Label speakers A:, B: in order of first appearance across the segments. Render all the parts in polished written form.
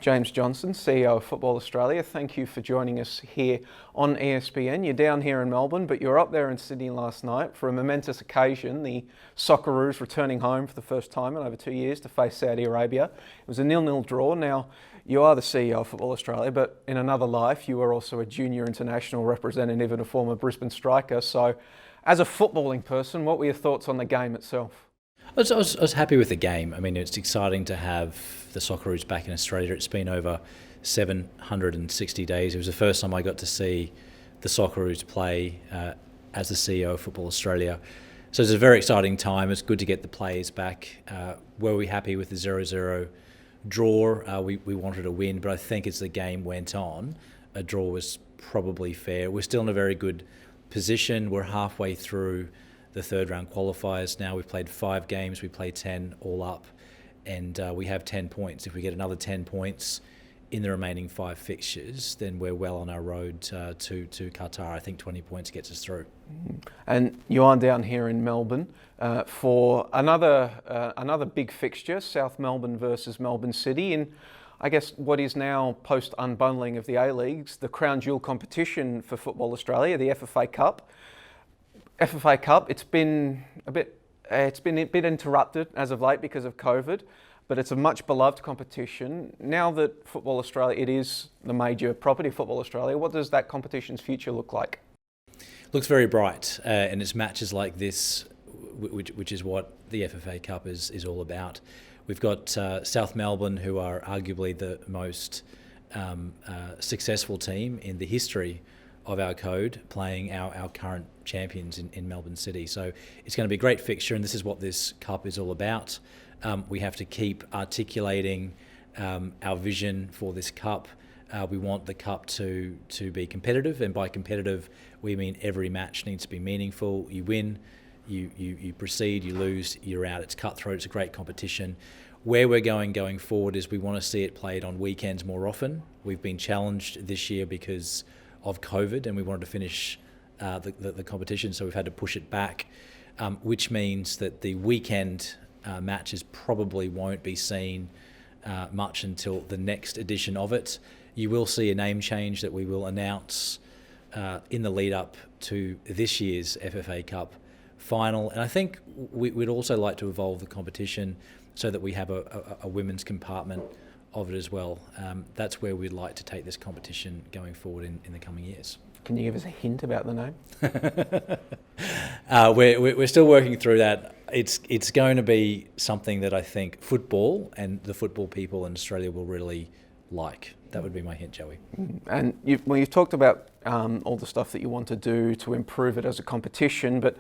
A: James Johnson, CEO of Football Australia. Thank you for joining us here on ESPN. You're down here in Melbourne, but you were up there in Sydney last night for a momentous occasion, the Socceroos returning home for the first time in over 2 years to face Saudi Arabia. It was a 0-0 draw. Now, you are the CEO of Football Australia, but in another life, you were also a junior international representative and a former Brisbane striker. So, as a footballing person, what were your thoughts on the game itself?
B: I was happy with the game. I mean, it's exciting to have the Socceroos back in Australia. It's been over 760 days. It was the first time I got to see the Socceroos play as the CEO of Football Australia. So it's a very exciting time. It's good to get the players back. Were we happy with the 0-0 draw? We wanted a win, but I think as the game went on, a draw was probably fair. We're still in a very good position. We're halfway through the third round qualifiers now. We've played 5 games, we played 10 all up, and we have 10 points. If we get another 10 points in the remaining 5 fixtures, then we're well on our road to Qatar. I think 20 points gets us through.
A: And you are down here in Melbourne for another big fixture, South Melbourne versus Melbourne City, in I guess what is now post-unbundling of the A-Leagues, the crown jewel competition for Football Australia, the FFA Cup. FFA Cup, it's been a bit interrupted as of late because of COVID, but it's a much beloved competition. Now that Football Australia, it is the major property of Football Australia, what does that competition's future look like?
B: Looks very bright, and it's matches like this, which is what the FFA Cup is all about. We've got South Melbourne, who are arguably the most successful team in the history of our code, playing our current champions in Melbourne City. So it's going to be a great fixture, and this is what this cup is all about. We have to keep articulating our vision for this cup. We want the cup to be competitive, and by competitive we mean every match needs to be meaningful. You win, you proceed, you lose, you're out. It's cutthroat, it's a great competition. Where we're going forward is we want to see it played on weekends more often. We've been challenged this year because of COVID, and we wanted to finish the competition, so we've had to push it back, which means that the weekend matches probably won't be seen much until the next edition of it. You will see a name change that we will announce in the lead up to this year's FFA Cup final, and I think we'd also like to evolve the competition so that we have a women's compartment of it as well. That's where we'd like to take this competition going forward in the coming years.
A: Can you give us a hint about the name?
B: We're still working through that. It's going to be something that I think football and the football people in Australia will really like. That would be my hint, Joey.
A: And you've talked about all the stuff that you want to do to improve it as a competition, but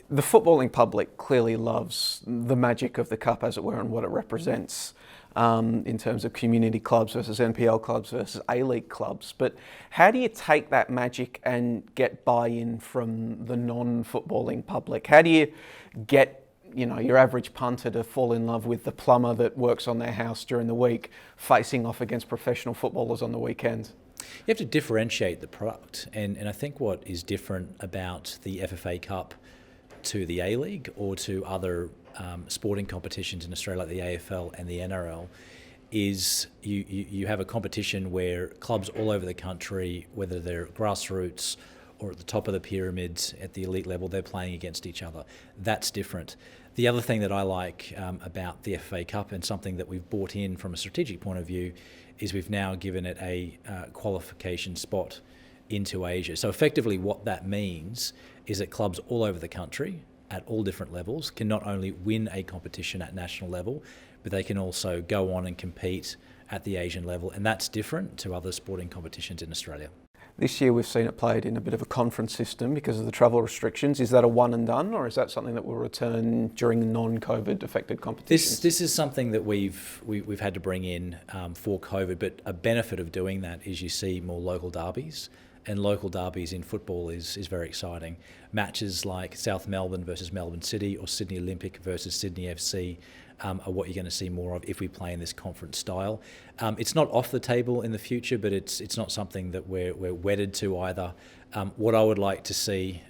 A: the footballing public clearly loves the magic of the cup, as it were, and what it represents in terms of community clubs versus NPL clubs versus A-League clubs. But how do you take that magic and get buy-in from the non-footballing public? How do you get your average punter to fall in love with the plumber that works on their house during the week, facing off against professional footballers on the weekends?
B: You have to differentiate the product, and I think what is different about the FFA Cup to the A-League or to other sporting competitions in Australia like the AFL and the NRL is you have a competition where clubs all over the country, whether they're grassroots or at the top of the pyramids at the elite level, they're playing against each other. That's different. The other thing that I like about the FFA Cup, and something that we've brought in from a strategic point of view, is we've now given it a qualification spot into Asia. So effectively what that means is that clubs all over the country at all different levels can not only win a competition at national level, but they can also go on and compete at the Asian level, and that's different to other sporting competitions in Australia.
A: This year we've seen it played in a bit of a conference system because of the travel restrictions. Is that a one and done, or is that something that will return during non-COVID affected competitions?
B: This is something that we've had to bring in for COVID, but a benefit of doing that is you see more local derbies. And local derbies in football is very exciting. Matches like South Melbourne versus Melbourne City or Sydney Olympic versus Sydney FC are what you're going to see more of if we play in this conference style. It's not off the table in the future, but it's not something that we're wedded to either. What I would like to see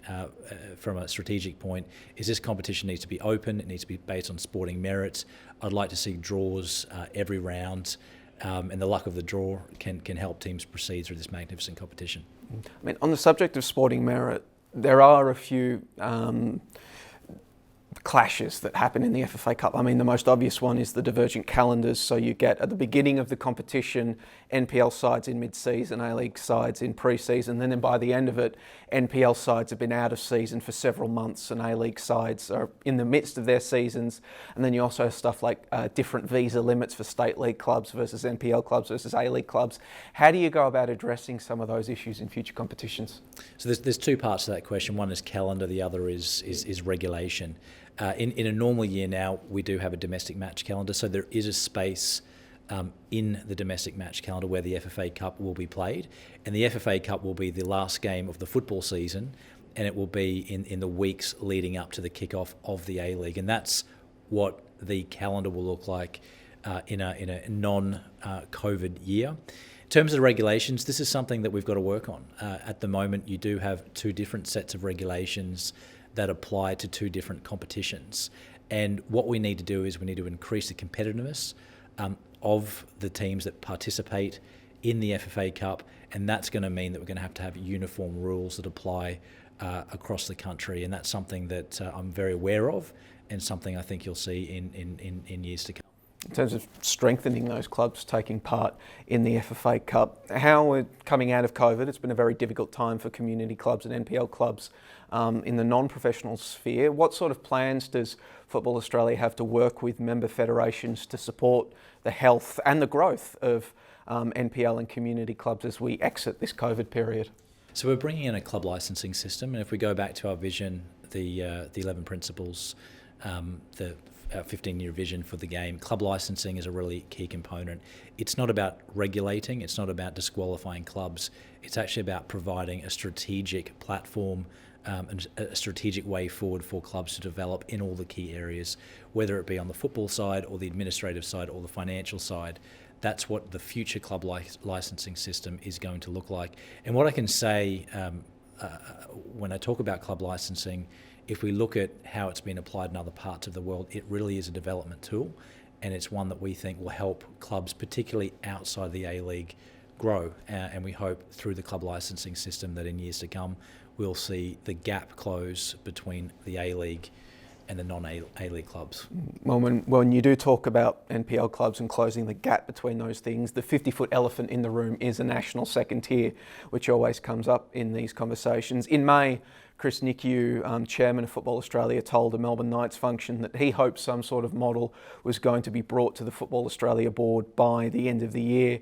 B: from a strategic point is this competition needs to be open. It needs to be based on sporting merit. I'd like to see draws every round. and the luck of the draw can help teams proceed through this magnificent competition.
A: I mean, on the subject of sporting merit, there are a few clashes that happen in the FFA Cup. I mean, the most obvious one is the divergent calendars. So you get at the beginning of the competition, NPL sides in mid-season, A-League sides in pre-season. Then by the end of it, NPL sides have been out of season for several months and A-League sides are in the midst of their seasons. And then you also have stuff like different visa limits for state league clubs versus NPL clubs versus A-League clubs. How do you go about addressing some of those issues in future competitions?
B: So there's two parts to that question. One is calendar, the other is regulation. In a normal year now, we do have a domestic match calendar, so there is a space in the domestic match calendar where the FFA Cup will be played, and the FFA Cup will be the last game of the football season, and it will be in the weeks leading up to the kickoff of the A-League, and that's what the calendar will look like in a non-COVID year. In terms of the regulations, this is something that we've got to work on. At the moment, you do have two different sets of regulations that apply to two different competitions. And what we need to do is we need to increase the competitiveness of the teams that participate in the FFA Cup, and that's going to mean that we're going to have uniform rules that apply across the country, and that's something that I'm very aware of and something I think you'll see in years to come.
A: In terms of strengthening those clubs taking part in the FFA Cup, how we're coming out of COVID, it's been a very difficult time for community clubs and NPL clubs in the non-professional sphere. What sort of plans does Football Australia have to work with member federations to support the health and the growth of NPL and community clubs as we exit this COVID period?
B: So we're bringing in a club licensing system, and if we go back to our vision, the 11 principles, the 15-year vision for the game, club licensing is a really key component. It's not about regulating, it's not about disqualifying clubs, it's actually about providing a strategic platform and a strategic way forward for clubs to develop in all the key areas, whether it be on the football side or the administrative side or the financial side. That's what the future club licensing system is going to look like. And what I can say when I talk about club licensing, if we look at how it's been applied in other parts of the world, it really is a development tool, and it's one that we think will help clubs, particularly outside the A-League, grow. And we hope through the club licensing system that in years to come, we'll see the gap close between the A-League and the non-A-League clubs.
A: Well, when you do talk about NPL clubs and closing the gap between those things, the 50-foot elephant in the room is a national second tier, which always comes up in these conversations. In May, Chris Nickiu, chairman of Football Australia, told a Melbourne Knights function that he hoped some sort of model was going to be brought to the Football Australia board by the end of the year.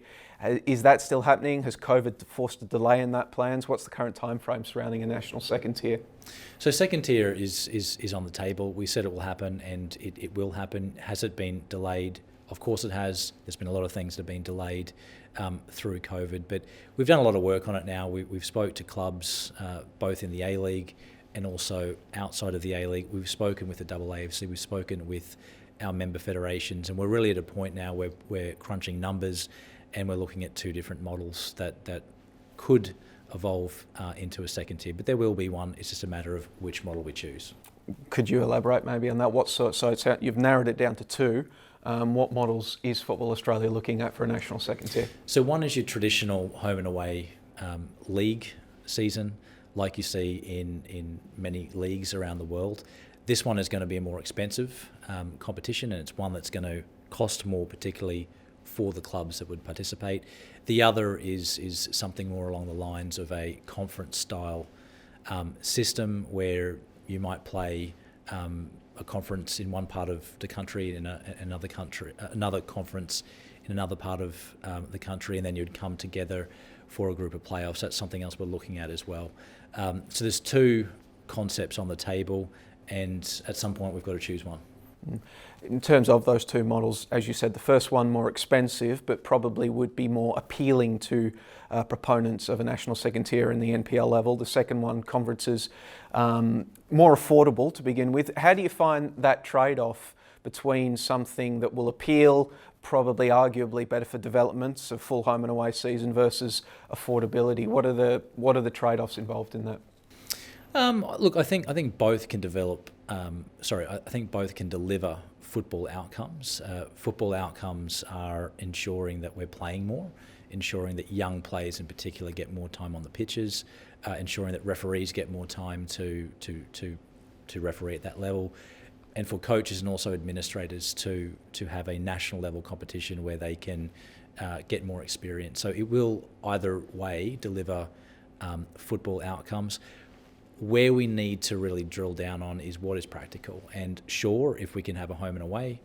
A: Is that still happening? Has COVID forced a delay in that plans? What's the current time frame surrounding a national second tier?
B: So second tier is on the table. We said it will happen, and it will happen. Has it been delayed? Of course it has. There's been a lot of things that have been delayed through COVID, but we've done a lot of work on it now. We've spoke to clubs both in the A-League and also outside of the A-League. We've spoken with the AAFC, we've spoken with our member federations, and we're really at a point now where we're crunching numbers and we're looking at two different models that could evolve into a second tier, but there will be one. It's just a matter of which model we choose. Could
A: you elaborate maybe on that? So you've narrowed it down to two. What models is Football Australia looking at for a national second tier?
B: So one is your traditional home and away league season, like you see in many leagues around the world. This one is going to be a more expensive competition, and it's one that's going to cost more, particularly for the clubs that would participate. The other is something more along the lines of a conference-style system where you might play a conference in one part of the country, in another conference in another part of the country, and then you'd come together for a group of playoffs. That's something else we're looking at as well. So there's two concepts on the table, and at some point we've got to choose one.
A: In terms of those two models, as you said, the first one more expensive, but probably would be more appealing to proponents of a national second tier in the NPL level. The second one, conferences, more affordable to begin with. How do you find that trade-off between something that will appeal, probably arguably better for developments, a full home and away season versus affordability? What are the trade-offs involved in that? Look,
B: I think both can develop. I think both can deliver football outcomes. Football outcomes are ensuring that we're playing more, ensuring that young players in particular get more time on the pitches, ensuring that referees get more time to referee at that level, and for coaches and also administrators to have a national level competition where they can get more experience. So it will either way deliver football outcomes. Where we need to really drill down on is what is practical. And sure, if we can have a home and away,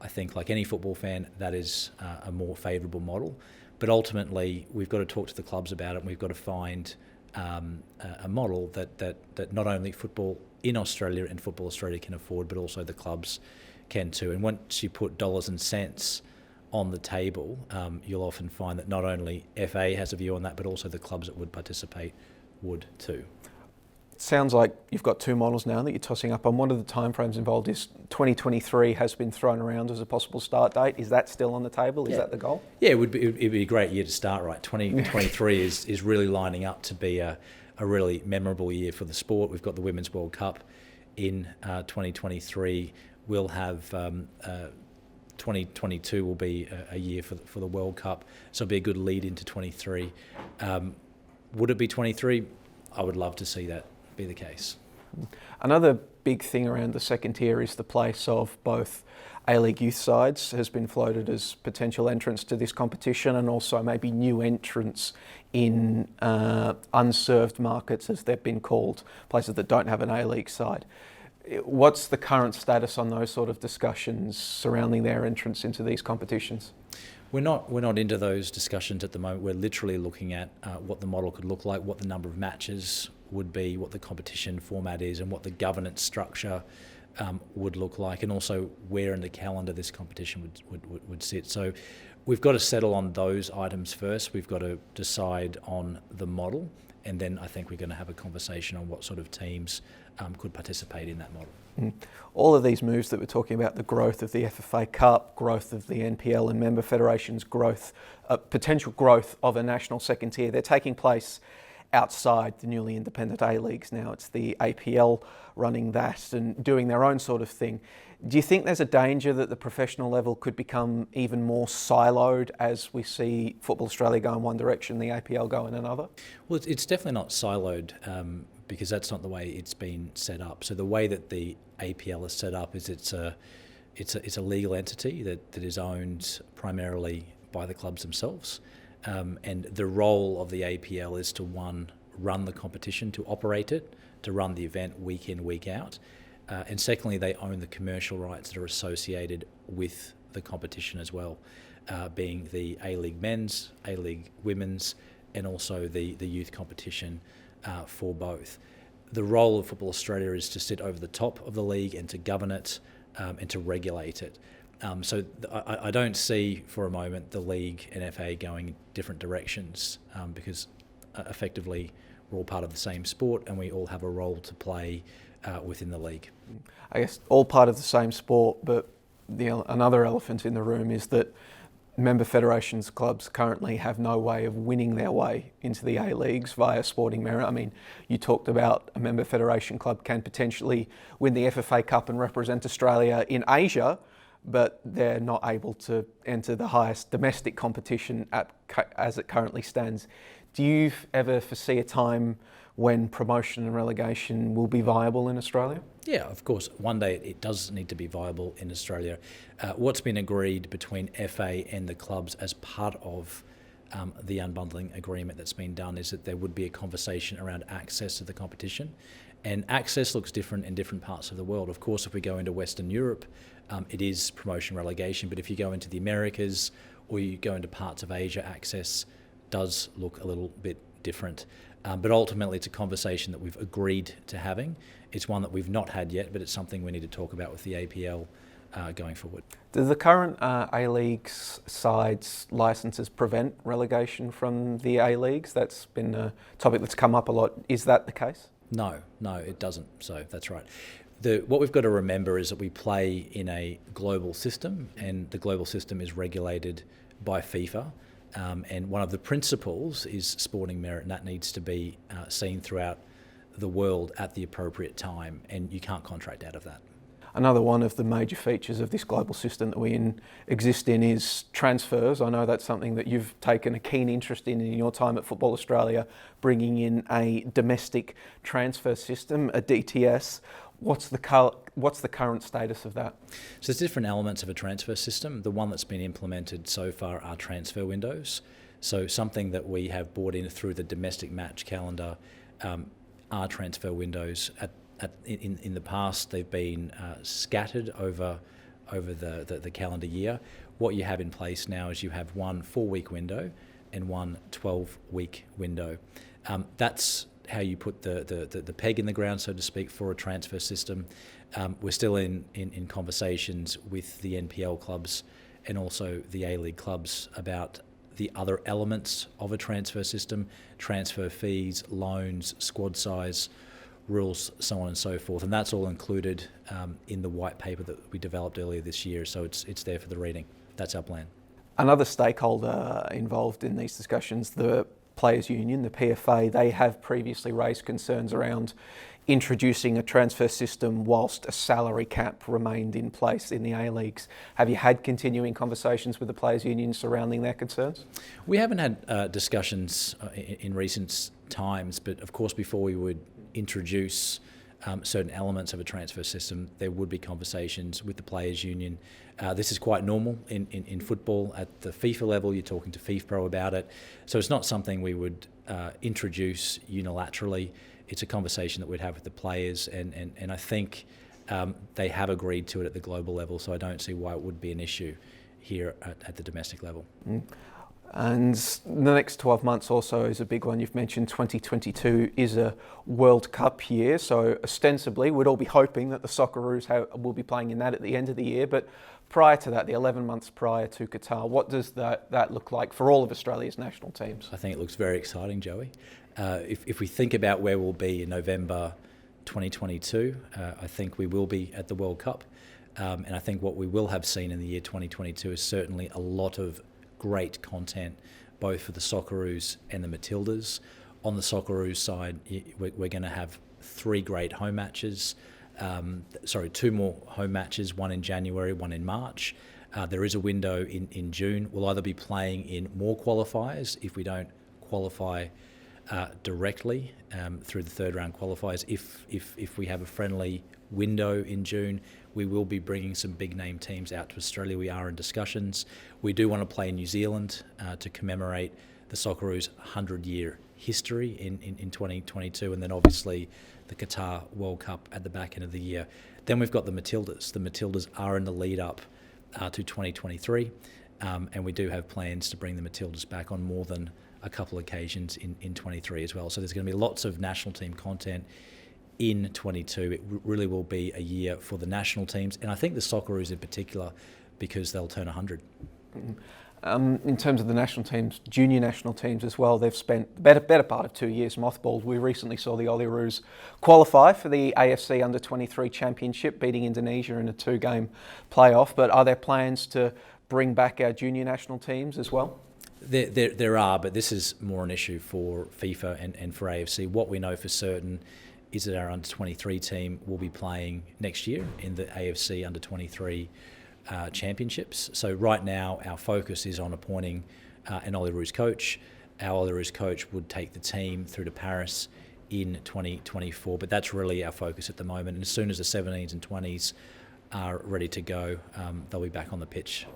B: I think like any football fan, that is a more favourable model. But ultimately, we've got to talk to the clubs about it, and we've got to find a model that not only football in Australia and Football Australia can afford, but also the clubs can too. And once you put dollars and cents on the table, you'll often find that not only FA has a view on that, but also the clubs that would participate would too.
A: Sounds like you've got two models now that you're tossing up on. One of the timeframes involved is 2023 has been thrown around as a possible start date. Is that still on the table? Is that the goal?
B: Yeah, it'd be a great year to start, right? 2023 is really lining up to be a really memorable year for the sport. We've got the Women's World Cup in 2023. We'll have 2022 will be a year for the World Cup, so it'll be a good lead into 23. Would it be 23? I would love to see that be the case.
A: Another big thing around the second tier is the place of both A-League youth sides has been floated as potential entrants to this competition, and also maybe new entrants in unserved markets, as they've been called, places that don't have an A-League side. What's the current status on those sort of discussions surrounding their entrance into these competitions?
B: We're not into those discussions at the moment. We're literally looking at what the model could look like, what the number of matches would be, what the competition format is, and what the governance structure would look like, and also where in the calendar this competition would sit. So we've got to settle on those items first. We've got to decide on the model, and then I think we're going to have a conversation on what sort of teams could participate in that model.
A: All of these moves that we're talking about, the growth of the FFA Cup, growth of the NPL and member federations, growth, potential growth of a national second tier, they're taking place outside the newly independent A-Leagues now. It's the APL running that and doing their own sort of thing. Do you think there's a danger that the professional level could become even more siloed as we see Football Australia go in one direction, the APL go in another?
B: Well, it's definitely not siloed because that's not the way it's been set up. So the way that the APL is set up is it's a legal entity that is owned primarily by the clubs themselves. And the role of the APL is to, one, run the competition, to operate it, to run the event week in, week out. And secondly, they own the commercial rights that are associated with the competition as well, being the A-League men's, A-League women's, and also the youth competition for both. The role of Football Australia is to sit over the top of the league and to govern it and to regulate it. So I don't see for a moment the league and FA going in different directions because effectively we're all part of the same sport and we all have a role to play within the league.
A: I guess all part of the same sport, but another elephant in the room is that member federations clubs currently have no way of winning their way into the A-Leagues via sporting merit. I mean, you talked about a member federation club can potentially win the FFA Cup and represent Australia in Asia, but they're not able to enter the highest domestic competition as it currently stands. Do you ever foresee a time when promotion and relegation will be viable in Australia?
B: Yeah, of course. One day it does need to be viable in Australia. What's been agreed between FA and the clubs as part of the unbundling agreement that's been done is that there would be a conversation around access to the competition. And access looks different in different parts of the world. Of course, if we go into Western Europe, it is promotion relegation. But if you go into the Americas or you go into parts of Asia, access does look a little bit different. But ultimately, it's a conversation that we've agreed to having. It's one that we've not had yet, but it's something we need to talk about with the APL going forward.
A: Do the current A-League sides licences prevent relegation from the A-Leagues? That's been a topic that's come up a lot. Is that the case?
B: No, it doesn't. So that's right. What we've got to remember is that we play in a global system, and the global system is regulated by FIFA. And one of the principles is sporting merit, and that needs to be seen throughout the world at the appropriate time, and you can't contract out of that.
A: Another one of the major features of this global system that we exist in is transfers. I know that's something that you've taken a keen interest in your time at Football Australia, bringing in a domestic transfer system, a DTS. What's the current status of that?
B: So there's different elements of a transfer system. The one that's been implemented so far are transfer windows. So something that we have brought in through the domestic match calendar are transfer windows. In the past, they've been scattered over the calendar year. What you have in place now is you have one 4-week window and one 12-week window. That's how you put the peg in the ground, so to speak, for a transfer system. We're still in conversations with the NPL clubs and also the A-League clubs about the other elements of a transfer system, transfer fees, loans, squad size, rules, so on and so forth. And that's all included in the white paper that we developed earlier this year, so it's there for the reading. That's our plan.
A: Another stakeholder involved in these discussions, the Players Union, the PFA, they have previously raised concerns around introducing a transfer system whilst a salary cap remained in place in the A-Leagues. Have you had continuing conversations with the Players Union surrounding their concerns?
B: We haven't had discussions in recent times, but of course before we would introduce certain elements of a transfer system, there would be conversations with the Players Union. This is quite normal in football. At the FIFA level, you're talking to FIFPro about it. So it's not something we would introduce unilaterally. It's a conversation that we'd have with the players, and I think they have agreed to it at the global level, so I don't see why it would be an issue here at the domestic level.
A: And the next 12 months also is a big one. You've mentioned 2022 is a World Cup year, so ostensibly we'd all be hoping that the Socceroos will be playing in that at the end of the year, but prior to that, the 11 months prior to Qatar, what does that look like for all of Australia's national teams?
B: I think it looks very exciting, Joey. If we think about where we'll be in November 2022, I think we will be at the World Cup. And I think what we will have seen in the year 2022 is certainly a lot of great content, both for the Socceroos and the Matildas. On the Socceroos side, we're going to have 3 great home matches. 2 more home matches, one in January, one in March. There is a window in June. We'll either be playing in more qualifiers if we don't qualify directly through the third round qualifiers. If we have a friendly window in June, we will be bringing some big name teams out to Australia. We are in discussions. We do want to play in New Zealand to commemorate the Socceroos' 100-year history in 2022, and then obviously the Qatar World Cup at the back end of the year. Then we've got the Matildas. The Matildas are in the lead up to 2023, and we do have plans to bring the Matildas back on more than a couple occasions in 23 as well. So there's going to be lots of national team content in 22. It really will be a year for the national teams, and I think the Socceroos in particular, because they'll turn 100.
A: In terms of the national teams, junior national teams as well, they've spent the better part of 2 years mothballed. We recently saw the Olyroos qualify for the AFC Under-23 Championship, beating Indonesia in a 2-game playoff. But are there plans to bring back our junior national teams as well?
B: There are, but this is more an issue for FIFA and for AFC. What we know for certain is that our Under-23 team will be playing next year in the AFC Under-23 championships. So right now our focus is on appointing an Olyroos coach. Our Olyroos coach would take the team through to Paris in 2024, but that's really our focus at the moment. And as soon as the 17s and 20s are ready to go, they'll be back on the pitch.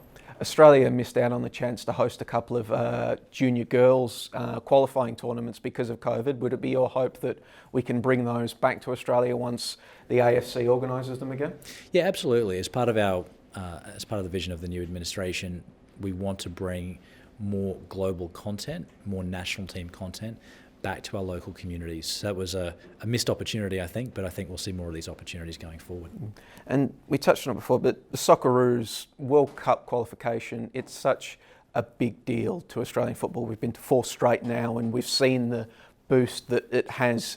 A: Australia missed out on the chance to host a couple of junior girls qualifying tournaments because of COVID. Would it be your hope that we can bring those back to Australia once the AFC organises them again?
B: Yeah, absolutely. As part of the vision of the new administration, we want to bring more global content, more national team content back to our local communities. So that was a missed opportunity, I think, but I think we'll see more of these opportunities going forward. And
A: we touched on it before, but the Socceroos World Cup qualification, it's such a big deal to Australian football. We've been to 4 straight now, and we've seen the boost that it has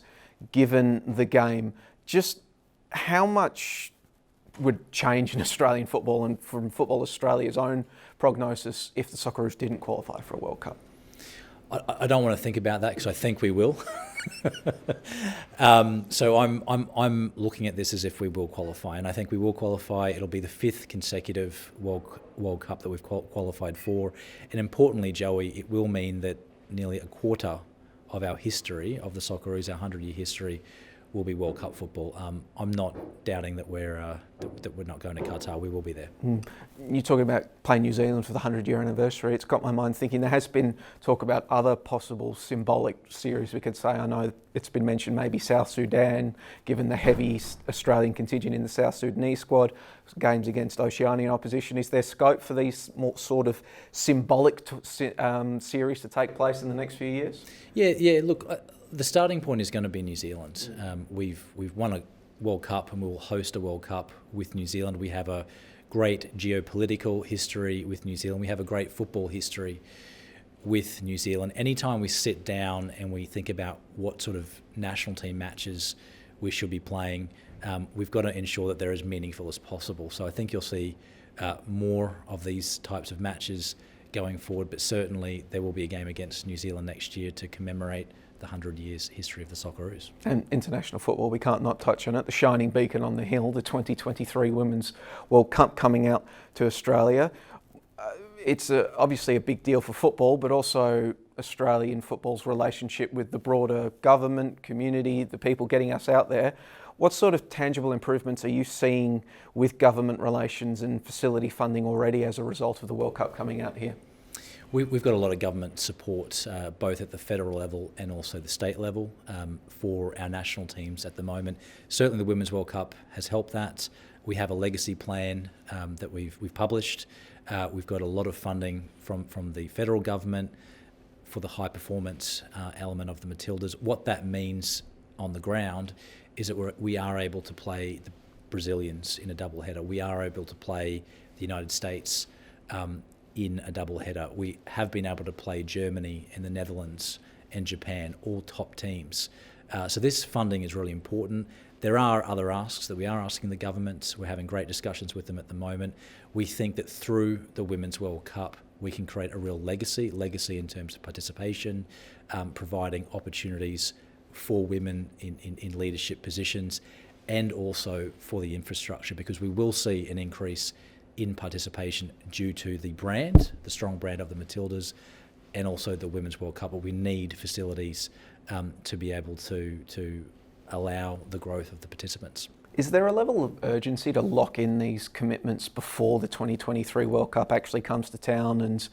A: given the game. Just how much would change in Australian football and from Football Australia's own prognosis if the Socceroos didn't qualify for a World Cup?
B: I don't want to think about that because I think we will. So I'm looking at this as if we will qualify, and I think we will qualify. It'll be the 5th consecutive World Cup that we've qualified for, and importantly, Joey, it will mean that nearly a quarter of our history, of the Socceroos, our 100-year history, will be World Cup football. I'm not doubting that we're not going to Qatar. We will be there.
A: You're talking about playing New Zealand for the 100-year anniversary. It's got my mind thinking there has been talk about other possible symbolic series we could say. I know it's been mentioned maybe South Sudan, given the heavy Australian contingent in the South Sudanese squad, games against Oceanian opposition. Is there scope for these more sort of symbolic series to take place in the next few years?
B: Yeah. Look, the starting point is going to be New Zealand. We've won a World Cup and we will host a World Cup with New Zealand. We have a great geopolitical history with New Zealand. We have a great football history with New Zealand. Anytime we sit down and we think about what sort of national team matches we should be playing, we've got to ensure that they're as meaningful as possible. So I think you'll see more of these types of matches going forward, but certainly there will be a game against New Zealand next year to commemorate the 100 years history of the Socceroos. And
A: international football, we can't not touch on it. The shining beacon on the hill, the 2023 Women's World Cup coming out to Australia. It's obviously a big deal for football, but also Australian football's relationship with the broader government, community, the people getting us out there. What sort of tangible improvements are you seeing with government relations and facility funding already as a result of the World Cup coming out here?
B: We've got a lot of government support, both at the federal level and also the state level, for our national teams at the moment. Certainly the Women's World Cup has helped that. We have a legacy plan that we've published. We've got a lot of funding from the federal government for the high performance element of the Matildas. What that means on the ground is that we are able to play the Brazilians in a doubleheader. We are able to play the United States in a doubleheader. We have been able to play Germany and the Netherlands and Japan, all top teams. So this funding is really important. There are other asks that we are asking the government. We're having great discussions with them at the moment. We think that through the Women's World Cup, we can create a real legacy in terms of participation, providing opportunities for women in leadership positions, and also for the infrastructure, because we will see an increase in participation due to the brand, the strong brand of the Matildas, and also the Women's World Cup. But we need facilities to be able to allow the growth of the participants.
A: Is there a level of urgency to lock in these commitments before the 2023 World Cup actually comes to town, and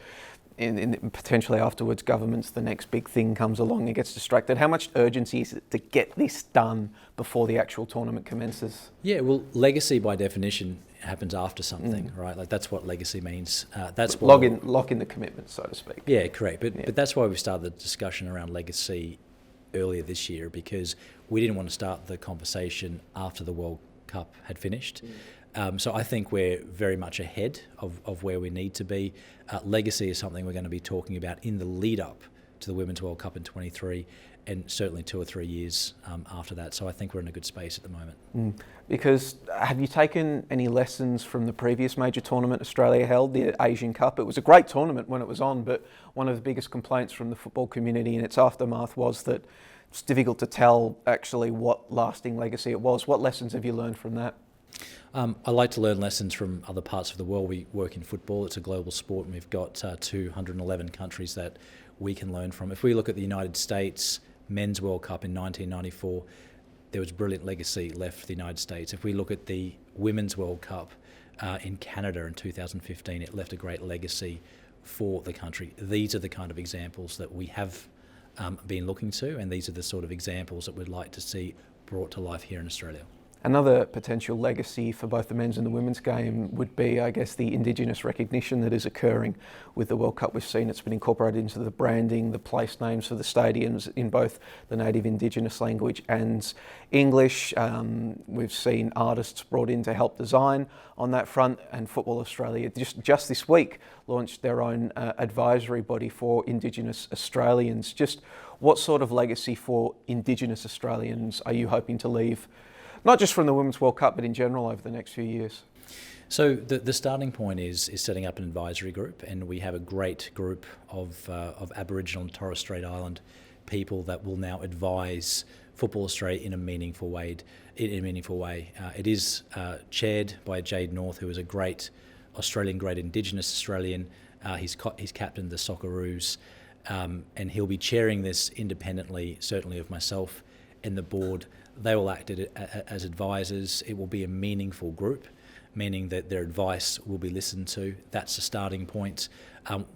A: potentially afterwards governments, the next big thing comes along and gets distracted? How much urgency is it to get this done before the actual tournament commences?
B: Yeah, well, legacy by definition happens after something, right? Like that's what legacy means. That's what
A: lock in the commitment, so to speak.
B: Yeah, correct. But that's why we started the discussion around legacy earlier this year, because we didn't want to start the conversation after the World Cup had finished. So I think we're very much ahead of where we need to be. Legacy is something we're going to be talking about in the lead up to the Women's World Cup in 23, and certainly 2 or 3 years after that. So I think we're in a good space at the moment.
A: Because have you taken any lessons from the previous major tournament Australia held, the Asian Cup? It was a great tournament when it was on, but one of the biggest complaints from the football community in its aftermath was that it's difficult to tell actually what lasting legacy it was. What lessons have you learned from that?
B: I like to learn lessons from other parts of the world. We work in football, it's a global sport, and we've got 211 countries that we can learn from. If we look at the United States Men's World Cup in 1994, there was brilliant legacy left for the United States. If we look at the Women's World Cup in Canada in 2015, it left a great legacy for the country. These are the kind of examples that we have been looking to, and these are the sort of examples that we'd like to see brought to life here in Australia.
A: Another potential legacy for both the men's and the women's game would be, I guess, the Indigenous recognition that is occurring with the World Cup. We've seen it's been incorporated into the branding, the place names for the stadiums in both the native Indigenous language and English. We've seen artists brought in to help design on that front, and Football Australia just this week launched their own advisory body for Indigenous Australians. Just what sort of legacy for Indigenous Australians are you hoping to leave, not just from the Women's World Cup, but in general over the next few years?
B: So the starting point is setting up an advisory group, and we have a great group of Aboriginal and Torres Strait Island people that will now advise Football Australia in a meaningful way. It is chaired by Jade North, who is a great Indigenous Australian. He's captained the Socceroos, and he'll be chairing this independently, certainly of myself and the board. They will act as advisors. It will be a meaningful group, meaning that their advice will be listened to. That's the starting point.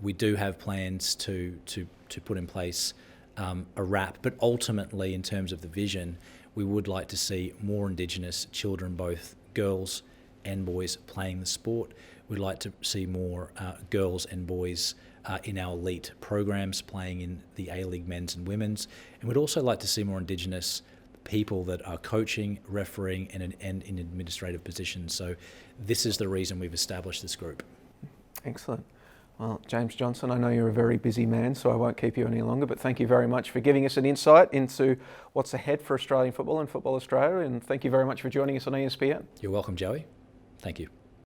B: We do have plans to put in place a wrap, but ultimately, in terms of the vision, we would like to see more Indigenous children, both girls and boys, playing the sport. We'd like to see more girls and boys in our elite programs playing in the A-League men's and women's. And we'd also like to see more Indigenous people that are coaching, refereeing, and in administrative positions. So this is the reason we've established this group.
A: Excellent. Well, James Johnson, I know you're a very busy man, so I won't keep you any longer, but thank you very much for giving us an insight into what's ahead for Australian football and Football Australia, and thank you very much for joining us on ESPN.
B: You're welcome, Joey. Thank you.